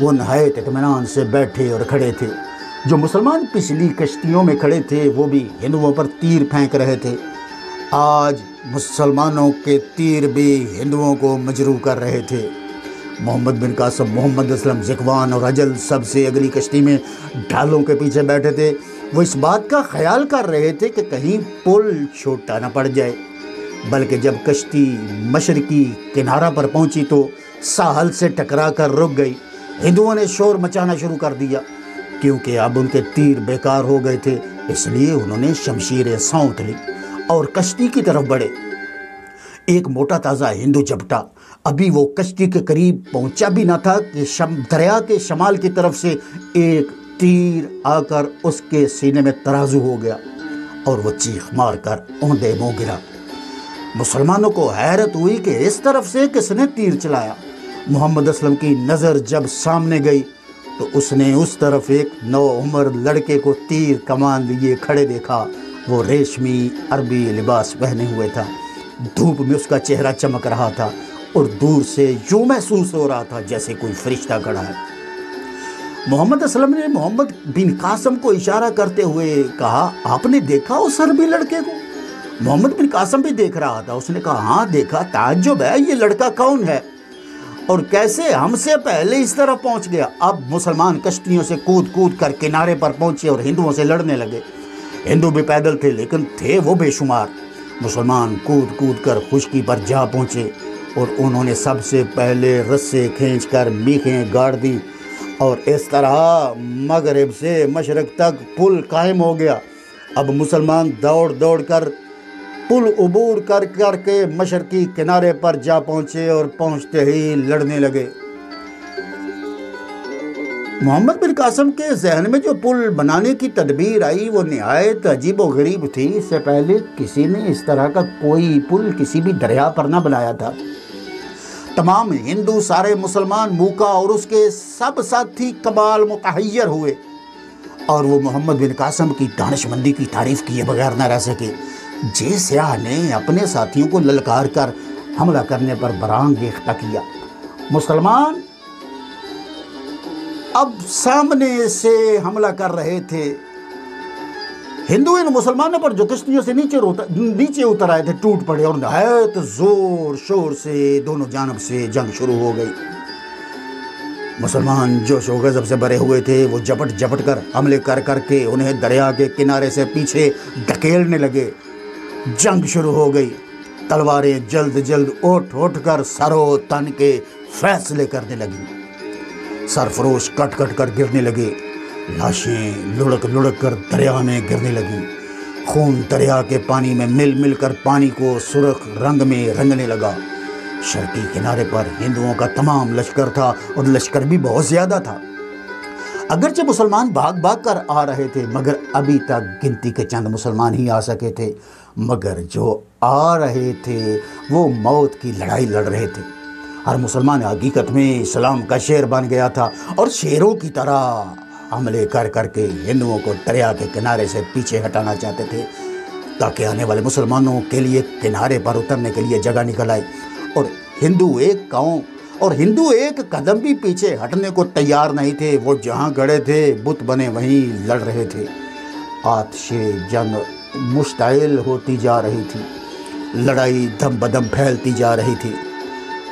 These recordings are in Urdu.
وہ نہایت اطمینان سے بیٹھے اور کھڑے تھے۔ جو مسلمان پچھلی کشتیوں میں کھڑے تھے وہ بھی ہندوؤں پر تیر پھینک رہے تھے۔ آج مسلمانوں کے تیر بھی ہندوؤں کو مجروح کر رہے تھے۔ محمد بن قاسم، محمد اسلم، ذکوان اور اجل سب سے اگلی کشتی میں ڈھالوں کے پیچھے بیٹھے تھے۔ وہ اس بات کا خیال کر رہے تھے کہ کہیں پل چھوٹا نہ پڑ جائے، بلکہ جب کشتی مشرقی کنارہ پر پہنچی تو ساحل سے ٹکرا کر رک گئی۔ ہندوؤں نے شور مچانا شروع کر دیا، کیونکہ اب ان کے تیر بیکار ہو گئے تھے، اس لیے انہوں نے شمشیریں سونت لی اور کشتی کی طرف بڑھے۔ ایک موٹا تازہ ہندو جھپٹا، ابھی وہ کشتی کے قریب پہنچا بھی نہ تھا کہ دریا کے شمال کی طرف سے ایک تیر آ کر اس کے سینے میں ترازو ہو گیا اور وہ چیخ مار کر اوندے منہ گرا۔ مسلمانوں کو حیرت ہوئی کہ اس طرف سے کس نے تیر چلایا۔ محمد اسلم کی نظر جب سامنے گئی تو اس نے اس طرف ایک نوعمر لڑکے کو تیر کمان لیے کھڑے دیکھا۔ وہ ریشمی عربی لباس پہنے ہوئے تھا، دھوپ میں اس کا چہرہ چمک رہا تھا اور دور سے یوں محسوس ہو رہا تھا جیسے کوئی فرشتہ کھڑا ہے۔ محمد اسلم نے محمد بن قاسم کو اشارہ کرتے ہوئے کہا، آپ نے دیکھا اس عربی لڑکے کو؟ محمد بن قاسم بھی دیکھ رہا تھا۔ اس نے کہا، ہاں دیکھا، تعجب ہے، یہ لڑکا کون ہے اور کیسے ہم سے پہلے اس طرح پہنچ گیا؟ اب مسلمان کشتیوں سے کود کود کر کنارے پر پہنچے اور ہندوؤں سے لڑنے لگے۔ ہندو بھی پیدل تھے لیکن تھے وہ بے شمار۔ مسلمان کود کود کر خشکی پر جا پہنچے اور انہوں نے سب سے پہلے رسے کھینچ کر میخیں گاڑ دی اور اس طرح مغرب سے مشرق تک پل قائم ہو گیا۔ اب مسلمان دوڑ دوڑ کر پل عبور کر کر کے مشرقی کنارے پر جا پہنچے اور پہنچتے ہی لڑنے لگے۔ محمد بن قاسم کے ذہن میں جو پل بنانے کی تدبیر آئی وہ نہایت عجیب و غریب تھی۔ اس سے پہلے کسی نے اس طرح کا کوئی پل کسی بھی دریا پر نہ بنایا تھا۔ تمام ہندو، سارے مسلمان، موکا اور اس کے سب ساتھی کمال متحیر ہوئے اور وہ محمد بن قاسم کی دانش مندی کی تعریف کیے بغیر نہ رہ سکے۔ جے سیاہ نے اپنے ساتھیوں کو للکار کر حملہ کرنے پر برانگیختہ کیا۔ مسلمان اب سامنے سے حملہ کر رہے تھے۔ ہندو ان مسلمانوں پر جو کشتیوں سے نیچے اتر آئے تھے ٹوٹ پڑے اور نہایت زور شور سے دونوں جانب سے جنگ شروع ہو گئی۔ مسلمان جوش و غضب سے بھرے ہوئے تھے، وہ جپٹ جپٹ کر حملے کر کر کے انہیں دریا کے کنارے سے پیچھے ڈھکیلنے لگے۔ جنگ شروع ہو گئی۔ تلواریں جلد جلد اٹھ اٹھ کر سر و تن کے فیصلے کرنے لگیں۔ سرفروش کٹ کٹ کر گرنے لگے، لاشیں لڑک لڑک کر دریا میں گرنے لگیں۔ خون دریا کے پانی میں مل مل کر پانی کو سرخ رنگ میں رنگنے لگا۔ شرقی کنارے پر ہندوؤں کا تمام لشکر تھا اور لشکر بھی بہت زیادہ تھا۔ اگرچہ مسلمان بھاگ بھاگ کر آ رہے تھے مگر ابھی تک گنتی کے چند مسلمان ہی آ سکے تھے، مگر جو آ رہے تھے وہ موت کی لڑائی لڑ رہے تھے۔ ہر مسلمان حقیقت میں اسلام کا شیر بن گیا تھا اور شیروں کی طرح حملے کر کر کے ہندوؤں کو دریا کے کنارے سے پیچھے ہٹانا چاہتے تھے تاکہ آنے والے مسلمانوں کے لیے کنارے پر اترنے کے لیے جگہ نکل آئے۔ اور ہندو ایک قدم بھی پیچھے ہٹنے کو تیار نہیں تھے۔ وہ جہاں گڑے تھے بت بنے وہیں لڑ رہے تھے۔ آتش جنگ مشتعل ہوتی جا رہی تھی، لڑائی دم بدم پھیلتی جا رہی تھی۔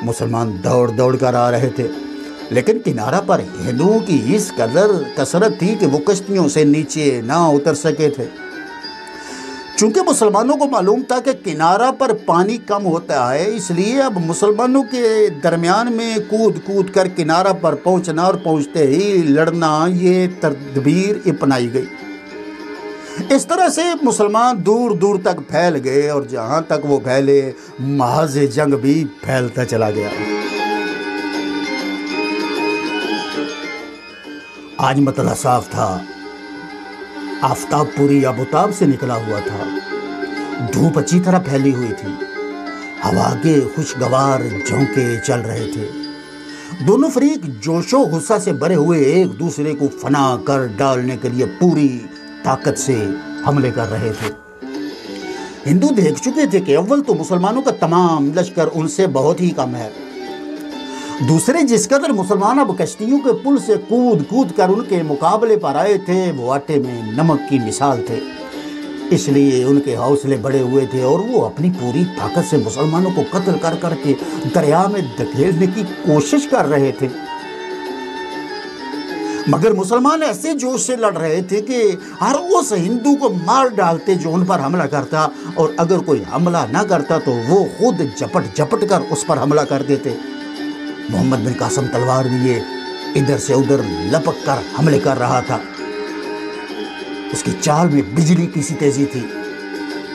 مسلمان دوڑ دوڑ کر آ رہے تھے لیکن کنارہ پر ہندوؤں کی اس قدر کثرت تھی کہ وہ کشتیوں سے نیچے نہ اتر سکے تھے۔ چونکہ مسلمانوں کو معلوم تھا کہ کنارہ پر پانی کم ہوتا ہے، اس لیے اب مسلمانوں کے درمیان میں کود کود کر کنارہ پر پہنچنا اور پہنچتے ہی لڑنا، یہ تدبیر اپنائی گئی۔ اس طرح سے مسلمان دور دور تک پھیل گئے اور جہاں تک وہ پھیلے محاذ جنگ بھی پھیلتا چلا گیا۔ آج مطلع صاف تھا، آفتاب پوری آبوتاب سے نکلا ہوا تھا، دھوپ اچھی طرح پھیلی ہوئی تھی، ہوا کے خوشگوار جھونکے چل رہے تھے۔ دونوں فریق جوش و غصہ سے بھرے ہوئے ایک دوسرے کو فنا کر ڈالنے کے لیے پوری طاقت سے حملے کر رہے تھے۔ ہندو دیکھ چکے تھے کہ اول تو مسلمانوں کا تمام لشکر ان سے بہت ہی کم ہے دوسرے جس قدر مسلمان اب کشتیوں کے پل سے کود کود کر ان کے مقابلے پر آئے تھے وہ آٹے میں نمک کی مثال تھے، اس لیے ان کے حوصلے بڑے ہوئے تھے اور وہ اپنی پوری طاقت سے مسلمانوں کو قتل کر کر کے دریا میں دھکیلنے کی کوشش کر رہے تھے۔ مگر مسلمان ایسے جوش سے لڑ رہے تھے کہ ہر اس ہندو کو مار ڈالتے جو ان پر حملہ کرتا، اور اگر کوئی حملہ نہ کرتا تو وہ خود جپٹ جپٹ کر اس پر حملہ کر دیتے۔ محمد بن قاسم تلوار لیے ادھر سے ادھر لپک کر حملے کر رہا تھا، اس کی چال میں بجلی کی سی تیزی تھی،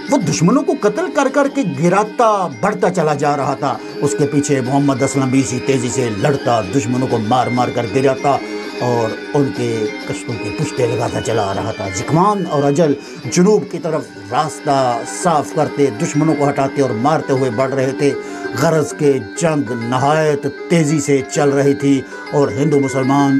وہ دشمنوں کو قتل کر کر کے گراتا بڑھتا چلا جا رہا تھا۔ اس کے پیچھے محمد اسلم بھی اسی تیزی سے لڑتا، دشمنوں کو مار مار کر گراتا اور ان کے کشتوں کی پشتے لگاتا چلا آ رہا تھا۔ زکوان اور اجل جنوب کی طرف راستہ صاف کرتے، دشمنوں کو ہٹاتے اور مارتے ہوئے بڑھ رہے تھے۔ غرض کے جنگ نہایت تیزی سے چل رہی تھی اور ہندو مسلمان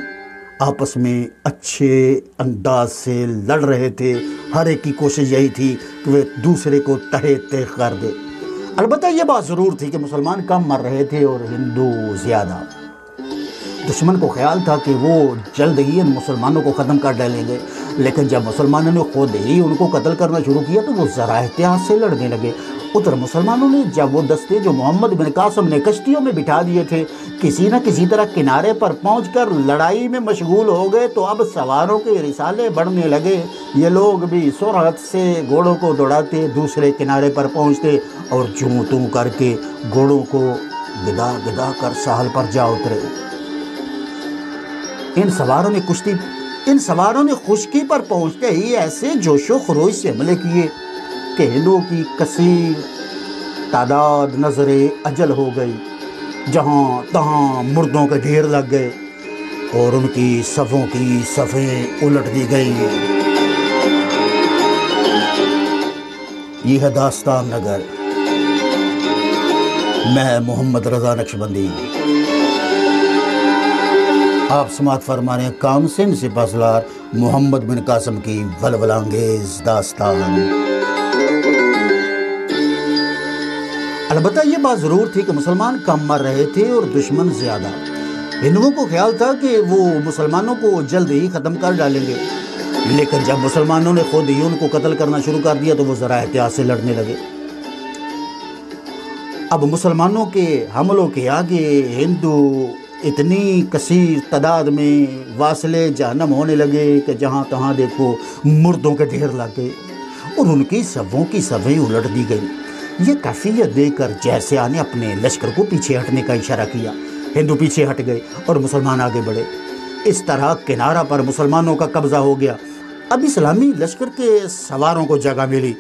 آپس میں اچھے انداز سے لڑ رہے تھے۔ ہر ایک کی کوشش یہی تھی کہ وہ دوسرے کو تہے تیغ کر دے۔ البتہ یہ بات ضرور تھی کہ مسلمان کم مر رہے تھے اور ہندو زیادہ۔ دشمن کو خیال تھا کہ وہ جلد ہی ان مسلمانوں کو ختم کر ڈالیں گے، لیکن جب مسلمانوں نے خود ہی ان کو قتل کرنا شروع کیا تو وہ ذرا احتیاط سے لڑنے لگے۔ ادھر مسلمانوں نے جب وہ دستے جو محمد بن قاسم نے کشتیوں میں بٹھا دیے تھے کسی نہ کسی طرح کنارے پر پہنچ کر لڑائی میں مشغول ہو گئے تو اب سواروں کے رسالے بڑھنے لگے۔ یہ لوگ بھی سرعت سے گھوڑوں کو دوڑاتے دوسرے کنارے پر پہنچتے اور جوں توں کر کے گھوڑوں کو گدا گدا کر ساحل پر جا اترے۔ ان سواروں نے خشکی پر پہنچتے ہی ایسے جوش و خروش سے حملے کیے کہ ہندوؤں کی کثیر تعداد نظر اجل ہو گئی، جہاں تہاں مردوں کے ڈھیر لگ گئے اور ان کی صفوں کی صفیں الٹ دی گئی۔ یہ ہے داستان نگر، میں محمد رضا نقشبندی، آپ سماعت فرما رہے ہیں کام سنگھ سپہ سالار محمد بن قاسم کی ولولہ انگیز داستان۔ البتہ یہ بات ضرور تھی کہ مسلمان کم مر رہے تھے اور دشمن زیادہ۔ ہندوؤں کو خیال تھا کہ وہ مسلمانوں کو جلد ہی ختم کر ڈالیں گے، لیکن جب مسلمانوں نے خود ہی ان کو قتل کرنا شروع کر دیا تو وہ ذرا احتیاط سے لڑنے لگے۔ اب مسلمانوں کے حملوں کے آگے ہندو اتنی کثیر تعداد میں واصلے جہنم ہونے لگے کہ جہاں تہاں دیکھو مردوں کے ڈھیر لگ گئے اور ان کی صفوں کی صفیں الٹ دی گئی۔ یہ کیفیت دیکھ کر جیسیہ نے اپنے لشکر کو پیچھے ہٹنے کا اشارہ کیا۔ ہندو پیچھے ہٹ گئے اور مسلمان آگے بڑھے۔ اس طرح کنارہ پر مسلمانوں کا قبضہ ہو گیا۔ اب اسلامی لشکر کے سواروں کو جگہ ملی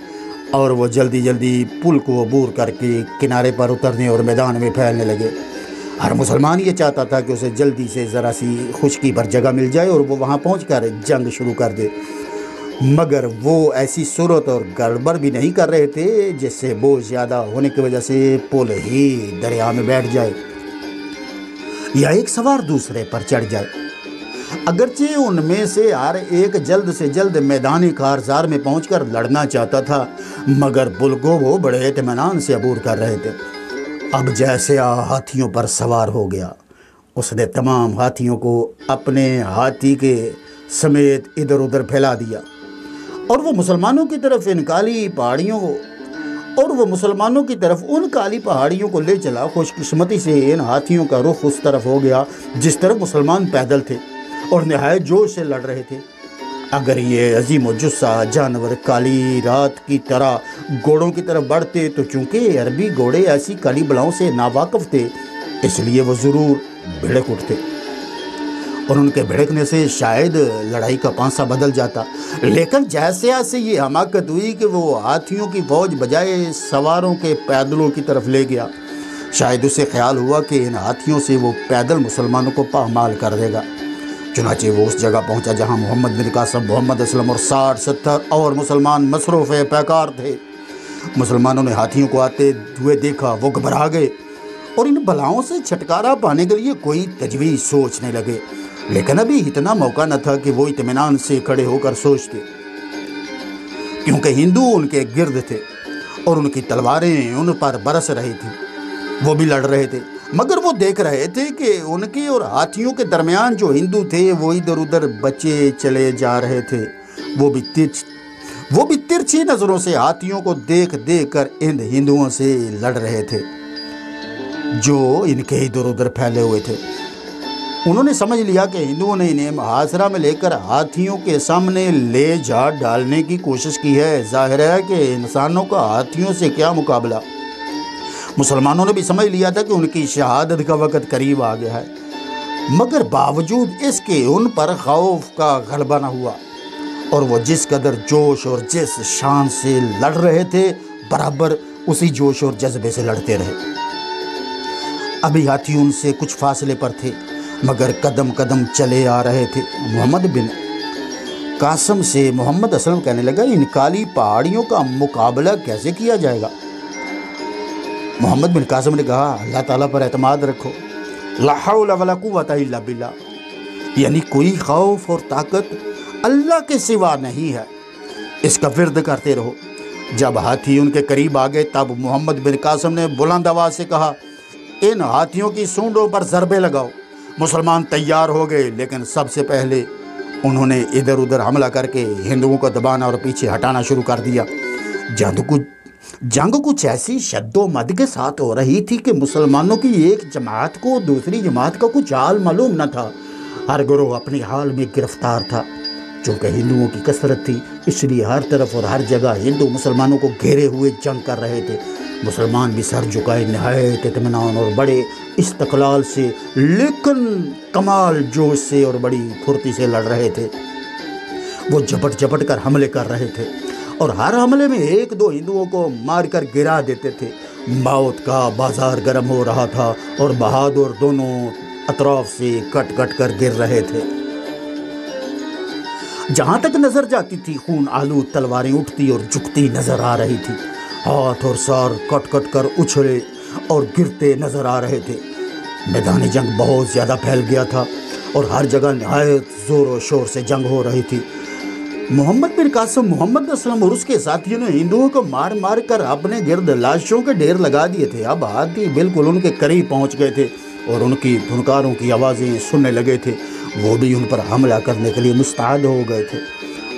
اور وہ جلدی جلدی پل کو عبور کر کے کنارے پر اترنے اور میدان میں پھیلنے لگے۔ ہر مسلمان یہ چاہتا تھا کہ اسے جلدی سے ذرا سی خشکی پر جگہ مل جائے اور وہ وہاں پہنچ کر جنگ شروع کر دے، مگر وہ ایسی صورت اور گڑبڑ بھی نہیں کر رہے تھے جس سے بوجھ زیادہ ہونے کی وجہ سے پل ہی دریا میں بیٹھ جائے یا ایک سوار دوسرے پر چڑھ جائے۔ اگرچہ ان میں سے ہر ایک جلد سے جلد میدانی کارزار میں پہنچ کر لڑنا چاہتا تھا، مگر پل کو وہ بڑے اطمینان سے عبور کر رہے تھے۔ اب جیسے ہاتھیوں پر سوار ہو گیا، اس نے تمام ہاتھیوں کو اپنے ہاتھی کے سمیت ادھر ادھر پھیلا دیا اور وہ مسلمانوں کی طرف ان کالی پہاڑیوں کو لے چلا۔ خوش قسمتی سے ان ہاتھیوں کا رخ اس طرف ہو گیا جس طرف مسلمان پیدل تھے اور نہایت جوش سے لڑ رہے تھے۔ اگر یہ عظیم و جثہ جانور کالی رات کی طرح گھوڑوں کی طرف بڑھتے تو چونکہ عربی گھوڑے ایسی کالی بلاؤں سے ناواقف تھے اس لیے وہ ضرور بھڑک اٹھتے اور ان کے بھڑکنے سے شاید لڑائی کا پانسا بدل جاتا۔ لیکن جیسے یہ حماقت ہوئی کہ وہ ہاتھیوں کی فوج بجائے سواروں کے پیدلوں کی طرف لے گیا۔ شاید اسے خیال ہوا کہ ان ہاتھیوں سے وہ پیدل مسلمانوں کو پامال کر دے گا۔ چنانچہ وہ اس جگہ پہنچا جہاں محمد بن قاسم، محمد اسلم اور 60-70 اور مسلمان مصروف پیکار تھے۔ مسلمانوں نے ہاتھیوں کو آتے ہوئے دیکھا، وہ گھبرا گئے اور ان بلاؤں سے چھٹکارا پانے کے لیے کوئی تجویز سوچنے لگے، لیکن ابھی اتنا موقع نہ تھا کہ وہ اطمینان سے کھڑے ہو کر سوچتے، کیونکہ ہندو ان کے گرد تھے اور ان کی تلواریں ان پر برس رہی تھیں۔ وہ بھی لڑ رہے تھے۔ مگر وہ دیکھ رہے تھے کہ ان کی اور ہاتھیوں کے درمیان جو ہندو تھے وہ ادھر ادھر بچے چلے جا رہے تھے۔ وہ بھی ترچھی نظروں سے ہاتھیوں کو دیکھ کر ان ہندوؤں سے لڑ رہے تھے جو ان کے ادھر ادھر پھیلے ہوئے تھے۔ انہوں نے سمجھ لیا کہ ہندوؤں نے انہیں محاصرہ میں لے کر ہاتھیوں کے سامنے لے جا ڈالنے کی کوشش کی ہے۔ ظاہر ہے کہ انسانوں کا ہاتھیوں سے کیا مقابلہ۔ مسلمانوں نے بھی سمجھ لیا تھا کہ ان کی شہادت کا وقت قریب آ گیا ہے، مگر باوجود اس کے ان پر خوف کا غلبہ نہ ہوا، اور وہ جس قدر جوش اور جس شان سے لڑ رہے تھے برابر اسی جوش اور جذبے سے لڑتے رہے۔ ابھی ہاتھی ان سے کچھ فاصلے پر تھے مگر قدم قدم چلے آ رہے تھے۔ محمد بن قاسم سے محمد اسلم کہنے لگا، ان کالی پہاڑیوں کا مقابلہ کیسے کیا جائے گا؟ محمد بن قاسم نے کہا، اللہ تعالیٰ پر اعتماد رکھو، لا حول ولا قوت الا باللہ، یعنی کوئی خوف اور طاقت اللہ کے سوا نہیں ہے، اس کا ورد کرتے رہو۔ جب ہاتھی ان کے قریب آ گئے تب محمد بن قاسم نے بلند آواز سے کہا، ان ہاتھیوں کی سونڈوں پر ضربے لگاؤ۔ مسلمان تیار ہو گئے، لیکن سب سے پہلے انہوں نے ادھر ادھر حملہ کر کے ہندوؤں کو دبانا اور پیچھے ہٹانا شروع کر دیا۔ جنگ کچھ ایسی شد و مد کے ساتھ ہو رہی تھی کہ مسلمانوں کی ایک جماعت کو دوسری جماعت کا کچھ حال معلوم نہ تھا۔ ہر گروہ اپنی حال میں گرفتار تھا۔ چونکہ ہندوؤں کی کثرت تھی اس لیے ہر طرف اور ہر جگہ ہندو مسلمانوں کو گھیرے ہوئے جنگ کر رہے تھے۔ مسلمان بھی سر جھکائے نہایت اطمینان اور بڑے استقلال سے، لیکن کمال جوش سے اور بڑی پھرتی سے لڑ رہے تھے۔ وہ جھپٹ کر حملے کر رہے تھے اور ہر حملے میں ایک دو ہندوؤں کو مار کر گرا دیتے تھے۔ موت کا بازار گرم ہو رہا تھا اور بہادر دونوں اطراف سے کٹ کر گر رہے تھے۔ جہاں تک نظر جاتی تھی خون آلود تلواریں اٹھتی اور جھکتی نظر آ رہی تھی۔ ہاتھ اور سار کٹ کر اچھلے اور گرتے نظر آ رہے تھے۔ میدان جنگ بہت زیادہ پھیل گیا تھا اور ہر جگہ نہایت زور و شور سے جنگ ہو رہی تھی۔ محمد بن قاسم، محمد اسلم اور اس کے ساتھیوں نے ہندوؤں کو مار کر اپنے گرد لاشوں کے ڈھیر لگا دیے تھے۔ اب ہاتھی بالکل ان کے قریب پہنچ گئے تھے اور ان کی پھنکاروں کی آوازیں سننے لگے تھے۔ وہ بھی ان پر حملہ کرنے کے لیے مستعد ہو گئے تھے۔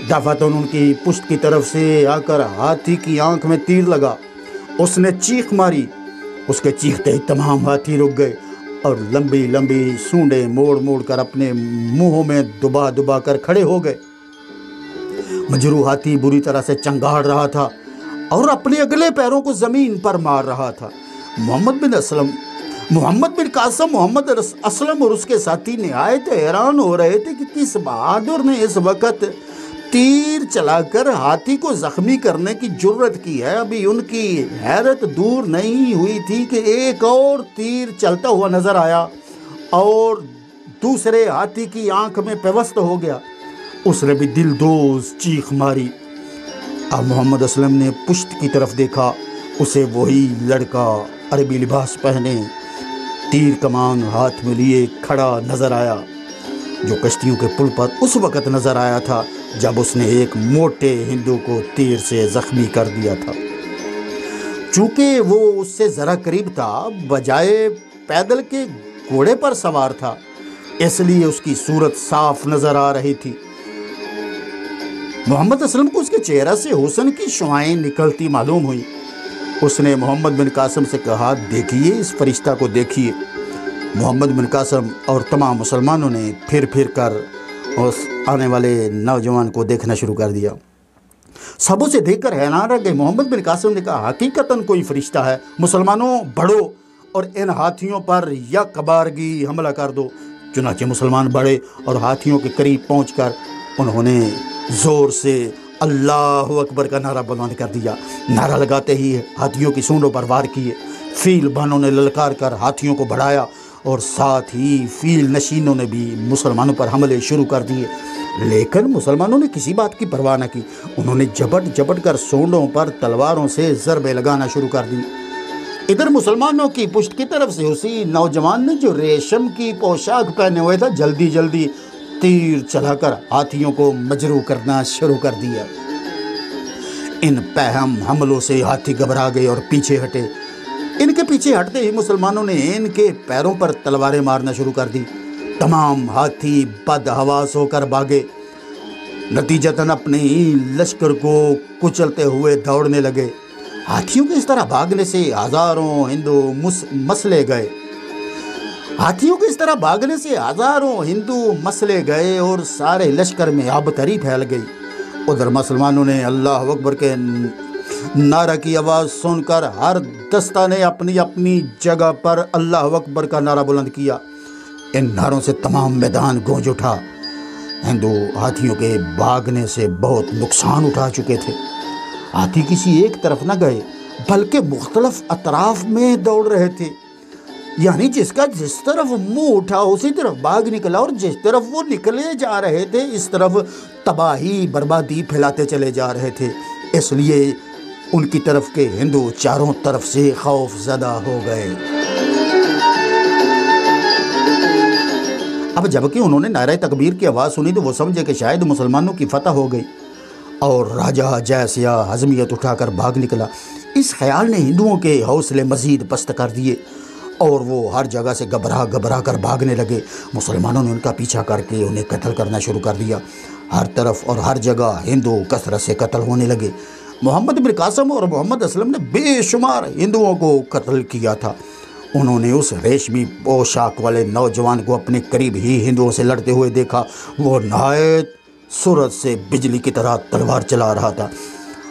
دفعتاً ان کی پشت کی طرف سے آ کر ہاتھی کی آنکھ میں تیر لگا۔ اس نے چیخ ماری، اس کے چیختے ہی تمام ہاتھی رک گئے اور لمبی سونڈیں موڑ کر اپنے منہوں میں دبا کر کھڑے ہو گئے۔ مجروح ہاتھی بری طرح سے چنگاڑ رہا تھا اور اپنے اگلے پیروں کو زمین پر مار رہا تھا۔ محمد بن قاسم، محمد اسلم اور اس کے ساتھی نہایت حیران ہو رہے تھے کہ کس بہادر نے اس وقت تیر چلا کر ہاتھی کو زخمی کرنے کی جرت کی ہے۔ ابھی ان کی حیرت دور نہیں ہوئی تھی کہ ایک اور تیر چلتا ہوا نظر آیا اور دوسرے ہاتھی کی آنکھ میں پیوست ہو گیا۔ اس نے بھی دلدوز چیخ ماری۔ اب محمد اسلم نے پشت کی طرف دیکھا، اسے وہی لڑکا عربی لباس پہنے، تیر کمان ہاتھ میں لیے کھڑا نظر آیا جو کشتیوں کے پل پر اس وقت نظر آیا تھا جب اس نے ایک موٹے ہندو کو تیر سے زخمی کر دیا تھا۔ چونکہ وہ اس سے ذرا قریب تھا، بجائے پیدل کے گھوڑے پر سوار تھا، اس لیے اس کی صورت صاف نظر آ رہی تھی۔ محمد اسلم کو اس کے چہرہ سے حسن کی شعائیں نکلتی معلوم ہوئی۔ اس نے محمد بن قاسم سے کہا، دیکھیے اس فرشتہ کو دیکھیے۔ محمد بن قاسم اور تمام مسلمانوں نے پھر کر اس آنے والے نوجوان کو دیکھنا شروع کر دیا۔ سب اسے دیکھ کر حیران رہ گئے۔ محمد بن قاسم نے کہا، حقیقتاً کوئی فرشتہ ہے۔ مسلمانوں بڑھو اور ان ہاتھیوں پر یک بارگی حملہ کر دو۔ چنانچہ مسلمان بڑھے اور ہاتھیوں کے قریب پہنچ کر انہوں نے زور سے اللہ اکبر کا نعرہ بلند کر دیا۔ نعرہ لگاتے ہی ہاتھیوں کی سونڈوں پر وار کیے۔ فیل بانوں نے للکار کر ہاتھیوں کو بڑھایا اور ساتھ ہی فیل نشینوں نے بھی مسلمانوں پر حملے شروع کر دیے، لیکن مسلمانوں نے کسی بات کی پرواہ نہ کی۔ انہوں نے جھپٹ کر سونڈوں پر تلواروں سے ضربے لگانا شروع کر دی۔ ادھر مسلمانوں کی پشت کی طرف سے اسی نوجوان نے جو ریشم کی پوشاک پہنے ہوئے تھا جلدی تیر چلا کر ہاتھیوں کو مجروح کرنا شروع کر دیا۔ ان پہم حملوں سے ہاتھی گھبرا گئے اور پیچھے ہٹے۔ ان کے پیچھے ہٹتے ہی مسلمانوں نے ان کے پیروں پر تلواریں مارنا شروع کر دی۔ تمام ہاتھی بد حواس ہو کر بھاگے، نتیجتاً اپنے ہی لشکر کو کچلتے ہوئے دوڑنے لگے۔ ہاتھیوں کے اس طرح بھاگنے سے ہزاروں ہندو مسلے گئے۔ گئے اور سارے لشکر میں آبتری پھیل گئی۔ ادھر مسلمانوں نے اللہ اکبر کے نعرہ کی آواز سن کر ہر دستہ نے اپنی اپنی جگہ پر اللہ اکبر کا نعرہ بلند کیا۔ ان نعروں سے تمام میدان گونج اٹھا۔ ہندو ہاتھیوں کے بھاگنے سے بہت نقصان اٹھا چکے تھے۔ ہاتھی کسی ایک طرف نہ گئے بلکہ مختلف اطراف میں دوڑ رہے تھے، یعنی جس کا جس طرف منہ اٹھا اسی طرف بھاگ نکلا، اور جس طرف وہ نکلے جا رہے تھے اس طرف تباہی بربادی پھیلاتے چلے جا رہے تھے۔ اس لیے ان کی طرف کے ہندو چاروں طرف سے خوف زدہ ہو گئے۔ اب جبکہ انہوں نے نعرہ تکبیر کی آواز سنی تو وہ سمجھے کہ شاید مسلمانوں کی فتح ہو گئی، اور راجہ جے سیاہ حزمیت اٹھا کر بھاگ نکلا۔ اس خیال نے ہندوؤں کے حوصلے مزید پست کر دیے، اور وہ ہر جگہ سے گھبرا کر بھاگنے لگے۔ مسلمانوں نے ان کا پیچھا کر کے انہیں قتل کرنا شروع کر دیا۔ ہر طرف اور ہر جگہ ہندو کثرت سے قتل ہونے لگے۔ محمد بن قاسم اور محمد اسلم نے بے شمار ہندوؤں کو قتل کیا تھا۔ انہوں نے اس ریشمی پوشاک والے نوجوان کو اپنے قریب ہی ہندوؤں سے لڑتے ہوئے دیکھا۔ وہ نہایت سرعت سے بجلی کی طرح تلوار چلا رہا تھا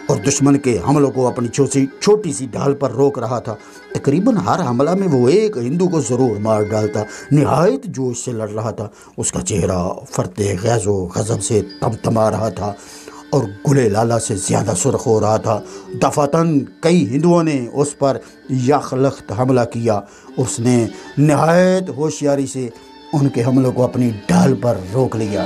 اور دشمن کے حملوں کو اپنی چھوٹی سی ڈھال پر روک رہا تھا۔ تقریباً ہر حملہ میں وہ ایک ہندو کو ضرور مار ڈالتا۔ نہایت جوش سے لڑ رہا تھا۔ اس کا چہرہ فرتے غیظ و غضب سے تمتما رہا تھا اور گلے لالا سے زیادہ سرخ ہو رہا تھا۔ دفعتاً کئی ہندوؤں نے اس پر یکلخت حملہ کیا۔ اس نے نہایت ہوشیاری سے ان کے حملوں کو اپنی ڈھال پر روک لیا۔